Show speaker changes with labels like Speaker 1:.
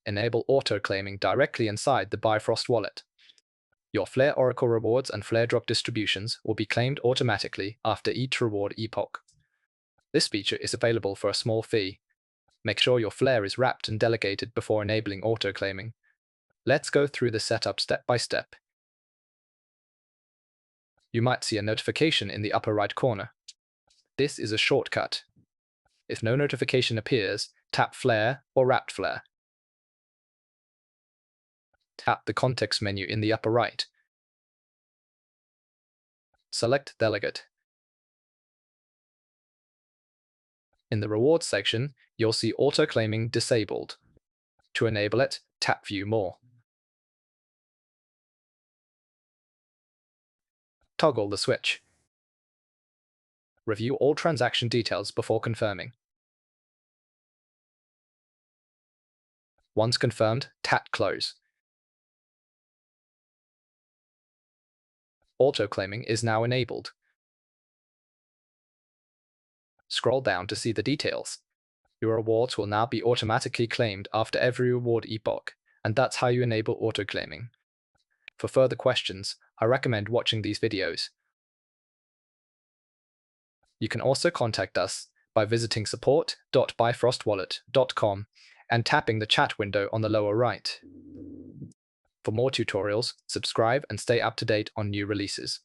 Speaker 1: enable auto-claiming directly inside the Bifrost Wallet. Your Flare Oracle rewards and FlareDrop distributions will be claimed automatically after each reward epoch. This feature is available for a small fee. Make sure your Flare is wrapped and delegated before enabling auto-claiming. Let's go through the setup step by step. You might see a notification in the upper right corner. This is a shortcut. If no notification appears, tap Flare or Wrapped Flare. Tap the context menu in the upper right. Select Delegate. In the Rewards section, you'll see Auto-Claiming disabled. To enable it, tap View More. Toggle the switch. Review all transaction details before confirming. Once confirmed, tap Close. Auto-claiming is now enabled. Scroll down to see the details. Your rewards will now be automatically claimed after every reward epoch, and that's how you enable auto-claiming. For further questions, I recommend watching these videos. You can also contact us by visiting support.bifrostwallet.com and tapping the chat window on the lower right. For more tutorials, subscribe and stay up to date on new releases.